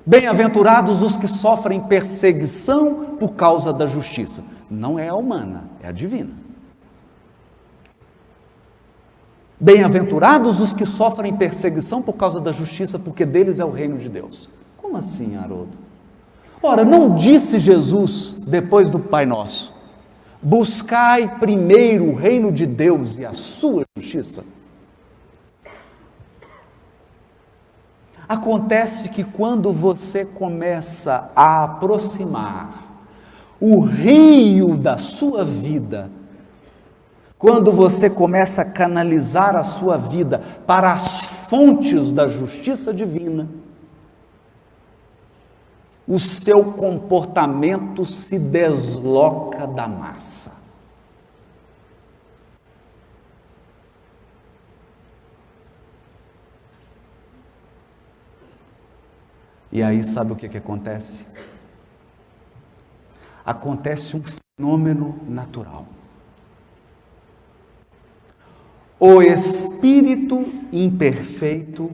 Bem-aventurados os que sofrem perseguição por causa da justiça. Não é a humana, é a divina. Bem-aventurados os que sofrem perseguição por causa da justiça, porque deles é o reino de Deus. Como assim, Haroldo? Ora, não disse Jesus, depois do Pai Nosso, buscai primeiro o reino de Deus e a sua justiça? Acontece que quando você começa a aproximar o rio da sua vida, quando você começa a canalizar a sua vida para as fontes da justiça divina, o seu comportamento se desloca da massa. E aí sabe o que acontece? Acontece um fenômeno natural. O espírito imperfeito,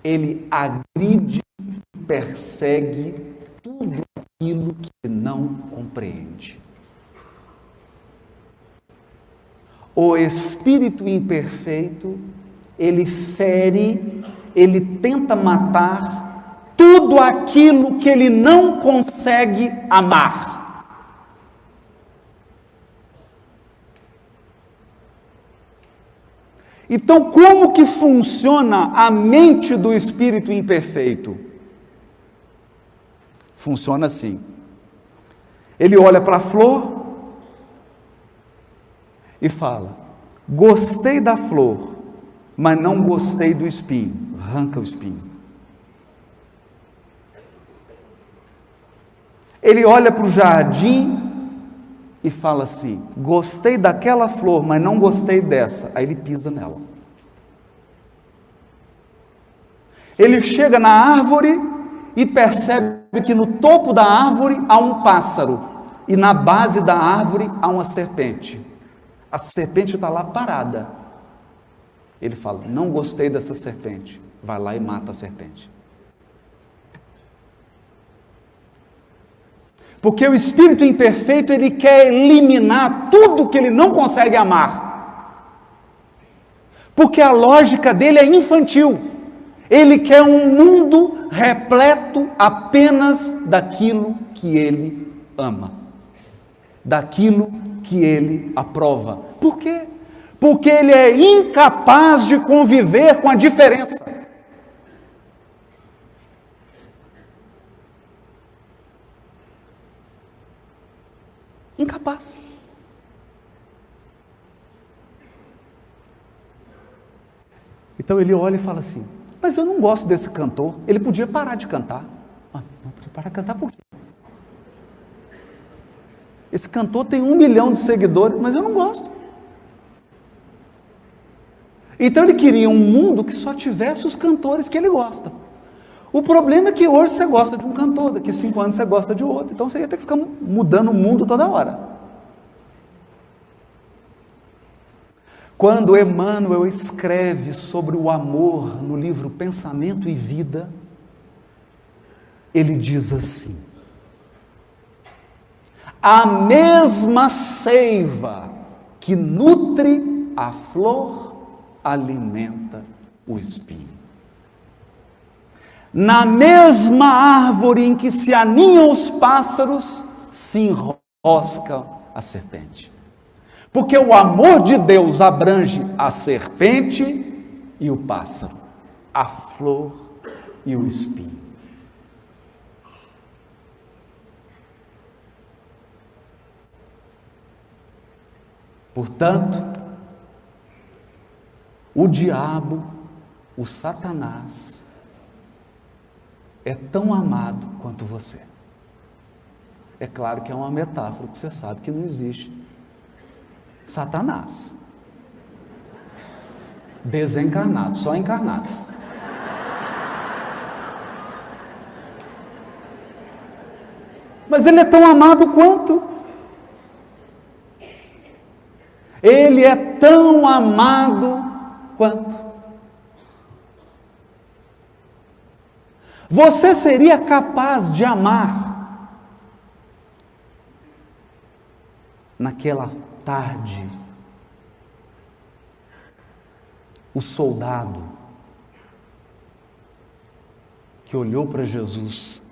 ele agride e persegue tudo aquilo que não compreende. O espírito imperfeito, ele fere, ele tenta matar tudo aquilo que ele não consegue amar. Então, como que funciona a mente do espírito imperfeito? Funciona assim. Ele olha para a flor e fala: gostei da flor, mas não gostei do espinho. Arranca o espinho. Ele olha para o jardim e fala assim: gostei daquela flor, mas não gostei dessa. Aí ele pisa nela. Ele chega na árvore e percebe que no topo da árvore há um pássaro e na base da árvore há uma serpente. A serpente está lá parada. Ele fala: não gostei dessa serpente. Vai lá e mata a serpente. Porque o espírito imperfeito, ele quer eliminar tudo que ele não consegue amar. Porque a lógica dele é infantil. Ele quer um mundo repleto apenas daquilo que ele ama. Daquilo que ele aprova. Por quê? Porque ele é incapaz de conviver com a diferença. Incapaz. Então ele olha e fala assim: mas eu não gosto desse cantor. Ele podia parar de cantar. Não podia parar de cantar por quê? Esse cantor tem 1 milhão de seguidores, mas eu não gosto. Então ele queria um mundo que só tivesse os cantores que ele gosta. O problema é que hoje você gosta de um cantor, daqui 5 anos você gosta de outro, então você ia ter que ficar mudando o mundo toda hora. Quando Emmanuel escreve sobre o amor no livro Pensamento e Vida, ele diz assim: a mesma seiva que nutre a flor alimenta o espinho. Na mesma árvore em que se aninham os pássaros, se enrosca a serpente. Porque o amor de Deus abrange a serpente e o pássaro, a flor e o espinho. Portanto, o diabo, o Satanás, é tão amado quanto você. É claro que é uma metáfora, porque você sabe que não existe Satanás desencarnado, só encarnado. Mas ele é tão amado quanto. Ele é tão amado quanto. Você seria capaz de amar naquela tarde o soldado que olhou para Jesus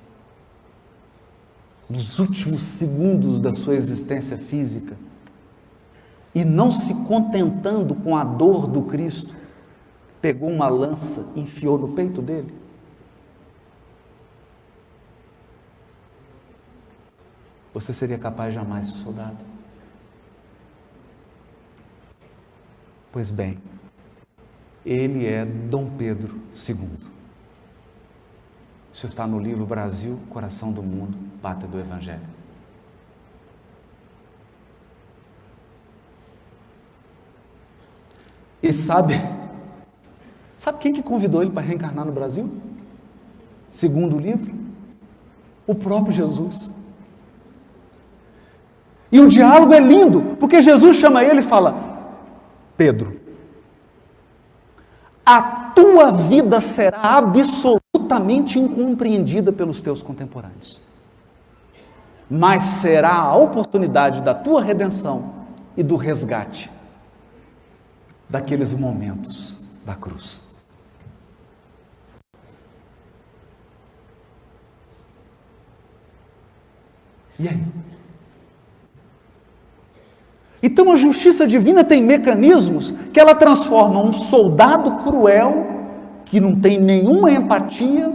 nos últimos segundos da sua existência física e, não se contentando com a dor do Cristo, pegou uma lança e enfiou no peito dele? Você seria capaz de amar esse soldado? Pois bem, ele é Dom Pedro II. Isso está no livro Brasil, Coração do Mundo, Pátria do Evangelho. E sabe quem que convidou ele para reencarnar no Brasil? Segundo o livro, o próprio Jesus. E o diálogo é lindo, porque Jesus chama ele e fala: Pedro, a tua vida será absolutamente incompreendida pelos teus contemporâneos, mas será a oportunidade da tua redenção e do resgate daqueles momentos da cruz. E aí? Então a justiça divina tem mecanismos que ela transforma um soldado cruel, que não tem nenhuma empatia,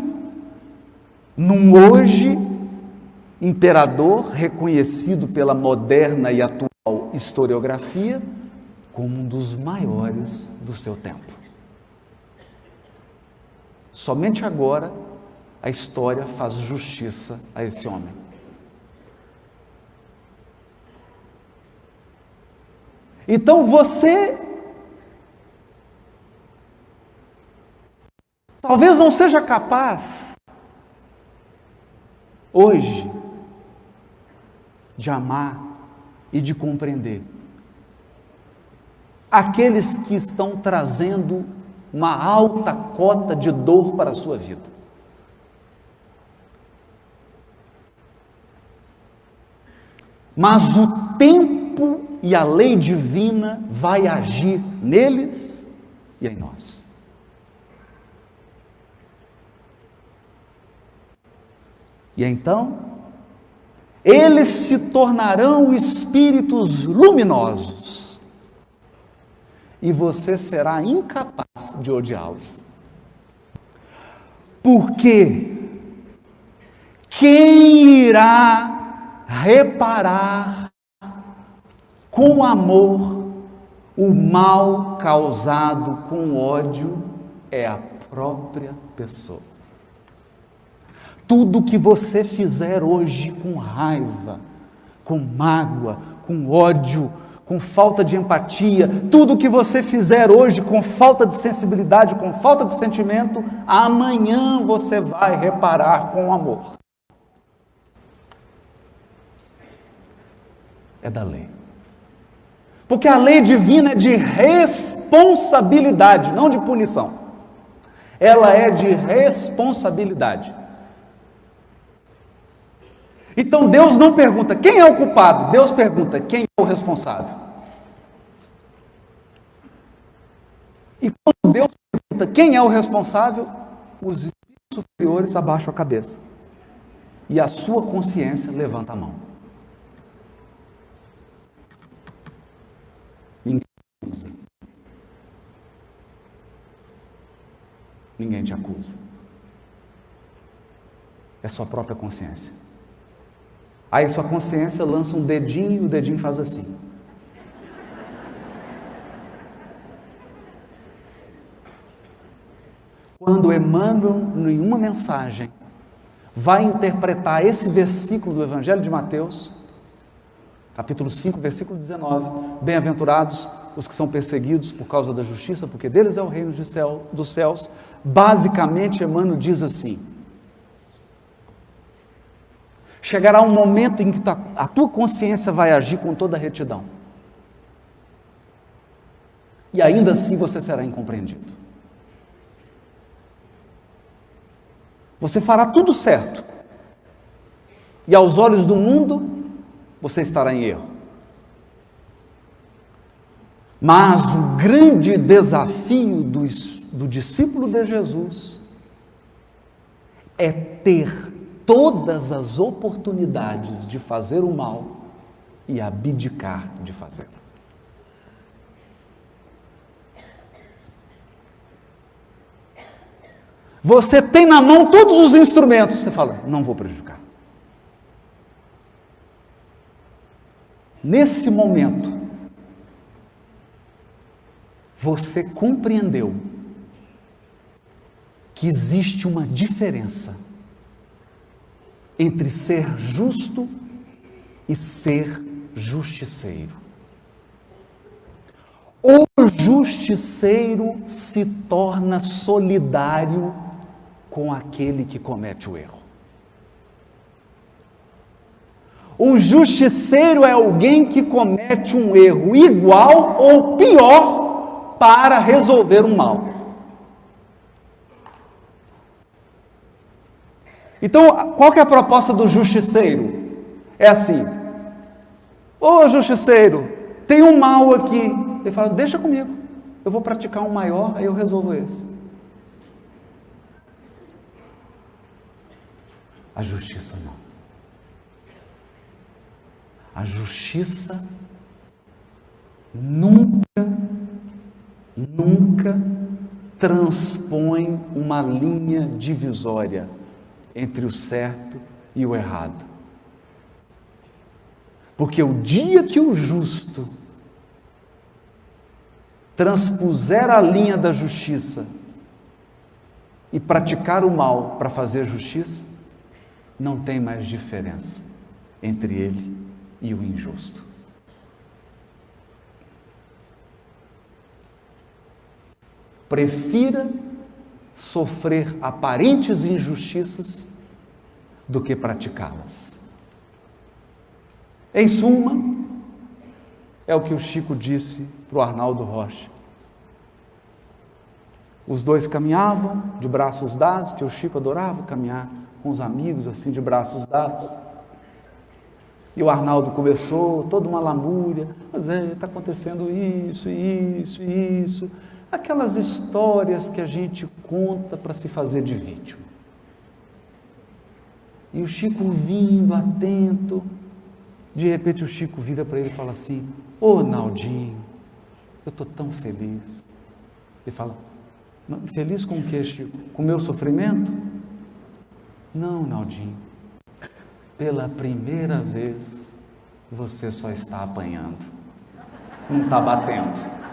num hoje imperador reconhecido pela moderna e atual historiografia como um dos maiores do seu tempo. Somente agora a história faz justiça a esse homem. Então você talvez não seja capaz hoje de amar e de compreender aqueles que estão trazendo uma alta cota de dor para a sua vida. Mas o tempo e a lei divina vai agir neles e em nós. E então, eles se tornarão espíritos luminosos e você será incapaz de odiá-los. Porque quem irá reparar com amor o mal causado com ódio é a própria pessoa. Tudo que você fizer hoje com raiva, com mágoa, com ódio, com falta de empatia, tudo que você fizer hoje com falta de sensibilidade, com falta de sentimento, amanhã você vai reparar com amor. É da lei. Porque a lei divina é de responsabilidade, não de punição. Ela é de responsabilidade. Então Deus não pergunta quem é o culpado, Deus pergunta quem é o responsável. E quando Deus pergunta quem é o responsável, os espíritos superiores abaixam a cabeça. E a sua consciência levanta a mão. Ninguém te acusa. Ninguém te acusa. É sua própria consciência. Aí sua consciência lança um dedinho e o dedinho faz assim. Quando Emmanuel, em uma mensagem, vai interpretar esse versículo do Evangelho de Mateus, capítulo 5, versículo 19, bem-aventurados os que são perseguidos por causa da justiça, porque deles é o reino dos céus, basicamente Emmanuel diz assim: chegará um momento em que a tua consciência vai agir com toda a retidão. E ainda assim você será incompreendido. Você fará tudo certo. E aos olhos do mundo, você estará em erro. Mas o grande desafio do discípulo de Jesus é ter todas as oportunidades de fazer o mal e abdicar de fazê-lo. Você tem na mão todos os instrumentos. Você fala, não vou prejudicar. Nesse momento, você compreendeu que existe uma diferença entre ser justo e ser justiceiro. O justiceiro se torna solidário com aquele que comete o erro. O justiceiro é alguém que comete um erro igual ou pior para resolver um mal. Então, qual que é a proposta do justiceiro? É assim: ô justiceiro, tem um mal aqui. Ele fala, deixa comigo, eu vou praticar um maior, aí eu resolvo esse. A justiça não. A justiça nunca transpõe uma linha divisória entre o certo e o errado. Porque o dia que o justo transpuser a linha da justiça e praticar o mal para fazer justiça, não tem mais diferença entre ele e o injusto. Prefira sofrer aparentes injustiças do que praticá-las. Em suma, é o que o Chico disse para o Arnaldo Rocha. Os dois caminhavam de braços dados, que o Chico adorava caminhar com os amigos assim de braços dados. E o Arnaldo começou toda uma lamúria, mas está acontecendo isso. Aquelas histórias que a gente conta para se fazer de vítima. E o Chico ouvindo, atento, de repente o Chico vira para ele e fala assim, ô Naldinho, eu estou tão feliz. Ele fala, feliz com o que, Chico? Com o meu sofrimento? Não, Naldinho, pela primeira vez você só está apanhando, não está batendo.